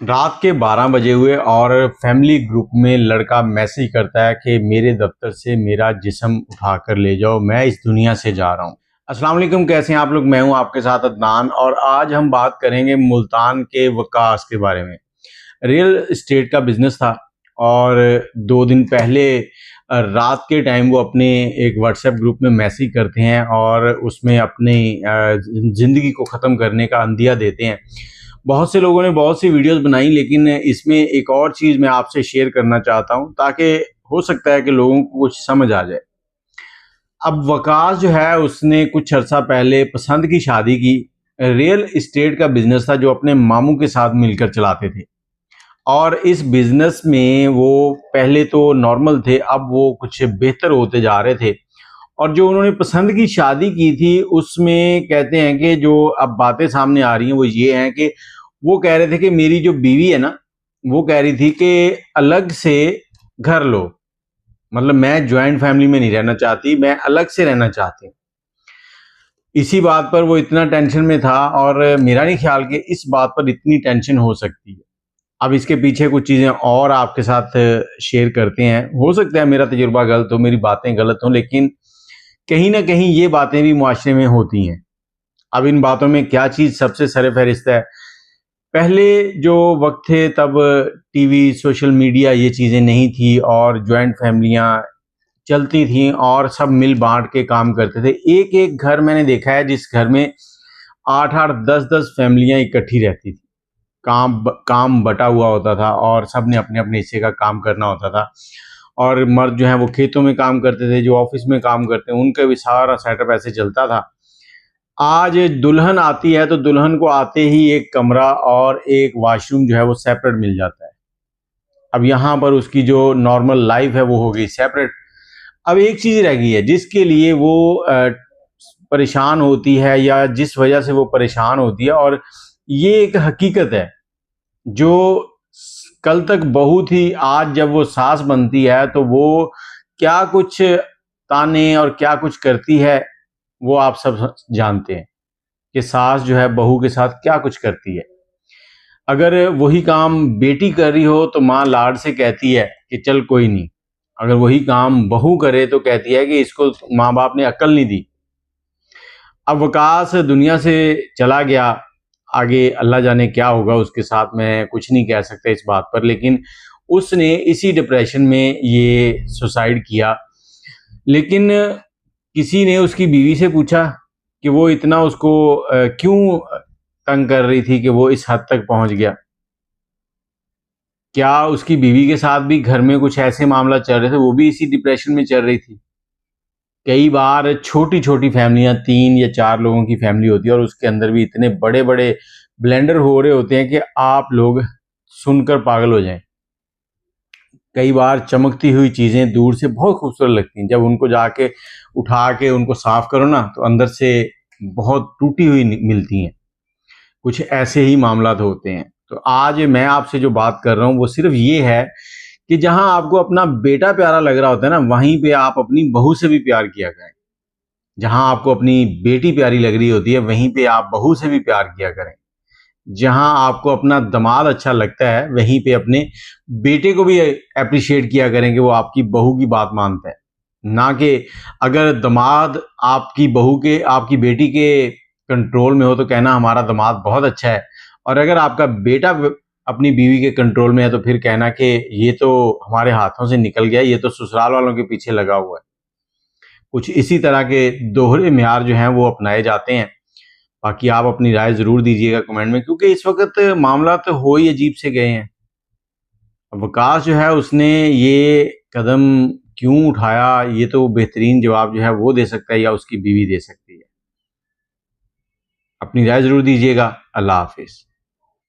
رات کے 12 بجے ہوئے اور فیملی گروپ میں لڑکا میسیج کرتا ہے کہ میرے دفتر سے میرا جسم اٹھا کر لے جاؤ، میں اس دنیا سے جا رہا ہوں۔ السلام علیکم، کیسے ہیں آپ لوگ؟ میں ہوں آپ کے ساتھ عدنان، اور آج ہم بات کریں گے ملتان کے وقاص کے بارے میں۔ ریئل اسٹیٹ کا بزنس تھا، اور 2 دن پہلے رات کے ٹائم وہ اپنے ایک واٹس ایپ گروپ میں میسیج کرتے ہیں اور اس میں اپنی زندگی کو ختم کرنے کا عندیہ دیتے ہیں۔ بہت سے لوگوں نے بہت سی ویڈیوز بنائی، لیکن اس میں ایک اور چیز میں آپ سے شیئر کرنا چاہتا ہوں تاکہ ہو سکتا ہے کہ لوگوں کو کچھ سمجھ آ جائے۔ اب وقاص جو ہے اس نے کچھ عرصہ پہلے پسند کی شادی کی۔ ریئل اسٹیٹ کا بزنس تھا جو اپنے ماموں کے ساتھ مل کر چلاتے تھے، اور اس بزنس میں وہ پہلے تو نارمل تھے، اب وہ کچھ بہتر ہوتے جا رہے تھے۔ اور جو انہوں نے پسند کی شادی کی تھی اس میں کہتے ہیں کہ جو اب باتیں سامنے آ رہی ہیں وہ یہ ہیں کہ وہ کہہ رہے تھے کہ میری جو بیوی ہے نا، وہ کہہ رہی تھی کہ الگ سے گھر لو، مطلب میں جوائنٹ فیملی میں نہیں رہنا چاہتی، میں الگ سے رہنا چاہتی ہوں۔ اسی بات پر وہ اتنا ٹینشن میں تھا، اور میرا نہیں خیال کہ اس بات پر اتنی ٹینشن ہو سکتی ہے۔ اب اس کے پیچھے کچھ چیزیں اور آپ کے ساتھ شیئر کرتے ہیں۔ ہو سکتا ہے میرا تجربہ غلط ہو، میری باتیں غلط ہوں، لیکن کہیں نہ کہیں یہ باتیں بھی معاشرے میں ہوتی ہیں۔ اب ان باتوں میں کیا چیز سب سے سر فہرست ہے؟ پہلے جو وقت تھے تب ٹی وی، سوشل میڈیا یہ چیزیں نہیں تھی، اور جوائنٹ فیملیاں چلتی تھیں اور سب مل بانٹ کے کام کرتے تھے۔ ایک ایک گھر میں نے دیکھا ہے جس گھر میں 8-8 10-10 فیملیاں اکٹھی رہتی تھی۔ کام بٹا ہوا ہوتا تھا اور سب نے اپنے اپنے حصے کا کام کرنا ہوتا تھا، اور مرد جو ہیں وہ کھیتوں میں کام کرتے تھے، جو آفس میں کام کرتے ہیں ان کا بھی سارا سیٹ اپ ایسے چلتا تھا۔ آج دلہن آتی ہے تو دلہن کو آتے ہی ایک کمرہ اور ایک واش روم جو ہے وہ سیپریٹ مل جاتا ہے۔ اب یہاں پر اس کی جو نارمل لائف ہے وہ ہو گئی سیپریٹ۔ اب ایک چیز رہ گئی ہے جس کے لیے وہ پریشان ہوتی ہے، یا جس وجہ سے وہ پریشان ہوتی ہے، اور یہ ایک حقیقت ہے جو کل تک بہو تھی، آج جب وہ ساس بنتی ہے تو وہ کیا کچھ تانے اور کیا کچھ کرتی ہے وہ آپ سب جانتے ہیں کہ ساس جو ہے بہو کے ساتھ کیا کچھ کرتی ہے۔ اگر وہی کام بیٹی کر رہی ہو تو ماں لاڈ سے کہتی ہے کہ چل کوئی نہیں، اگر وہی کام بہو کرے تو کہتی ہے کہ اس کو ماں باپ نے عقل نہیں دی۔ اب وقاص دنیا سے چلا گیا، آگے اللہ جانے کیا ہوگا اس کے ساتھ، میں کچھ نہیں کہہ سکتا اس بات پر، لیکن اس نے اسی ڈپریشن میں یہ سوسائڈ کیا۔ لیکن کسی نے اس کی بیوی سے پوچھا کہ وہ اتنا اس کو کیوں تنگ کر رہی تھی کہ وہ اس حد تک پہنچ گیا؟ کیا اس کی بیوی کے ساتھ بھی گھر میں کچھ ایسے معاملہ چل رہے تھے؟ وہ بھی اسی ڈپریشن میں چل رہی تھی۔ کئی بار چھوٹی چھوٹی فیملیاں، 3 یا 4 لوگوں کی فیملی ہوتی ہے، اور اس کے اندر بھی اتنے بڑے بڑے بلینڈر ہو رہے ہوتے ہیں کہ آپ لوگ سن کر پاگل ہو جائیں۔ کئی بار چمکتی ہوئی چیزیں دور سے بہت خوبصورت لگتی ہیں، جب ان کو جا کے اٹھا کے ان کو صاف کرو نا تو اندر سے بہت ٹوٹی ہوئی ملتی ہیں۔ کچھ ایسے ہی معاملات ہوتے ہیں۔ تو آج میں آپ سے جو بات کر رہا ہوں وہ صرف یہ ہے کہ جہاں آپ کو اپنا بیٹا پیارا لگ رہا ہوتا ہے نا، وہیں پہ آپ اپنی بہو سے بھی پیار کیا کریں۔ جہاں آپ کو اپنی بیٹی پیاری لگ رہی ہوتی ہے وہیں پہ آپ بہو سے بھی پیار کیا کریں۔ جہاں آپ کو اپنا دماد اچھا لگتا ہے وہیں پہ اپنے بیٹے کو بھی اپریشیٹ کیا کریں کہ وہ آپ کی بہو کی بات مانتا ہے، نہ کہ اگر دماد آپ کی بہو کے، آپ کی بیٹی کے کنٹرول میں ہو تو کہنا ہمارا دماد بہت اچھا ہے، اور اگر آپ کا بیٹا اپنی بیوی کے کنٹرول میں ہے تو پھر کہنا کہ یہ تو ہمارے ہاتھوں سے نکل گیا، یہ تو سسرال والوں کے پیچھے لگا ہوا ہے۔ کچھ اسی طرح کے دوہرے معیار جو ہیں وہ اپنائے جاتے ہیں۔ باقی آپ اپنی رائے ضرور دیجیے گا کمنٹ میں، کیونکہ اس وقت معاملات ہو ہی عجیب سے گئے ہیں۔ وقاص جو ہے اس نے یہ قدم کیوں اٹھایا، یہ تو بہترین جواب جو ہے وہ دے سکتا ہے یا اس کی بیوی دے سکتی ہے۔ اپنی رائے ضرور دیجیے گا۔ اللہ حافظ۔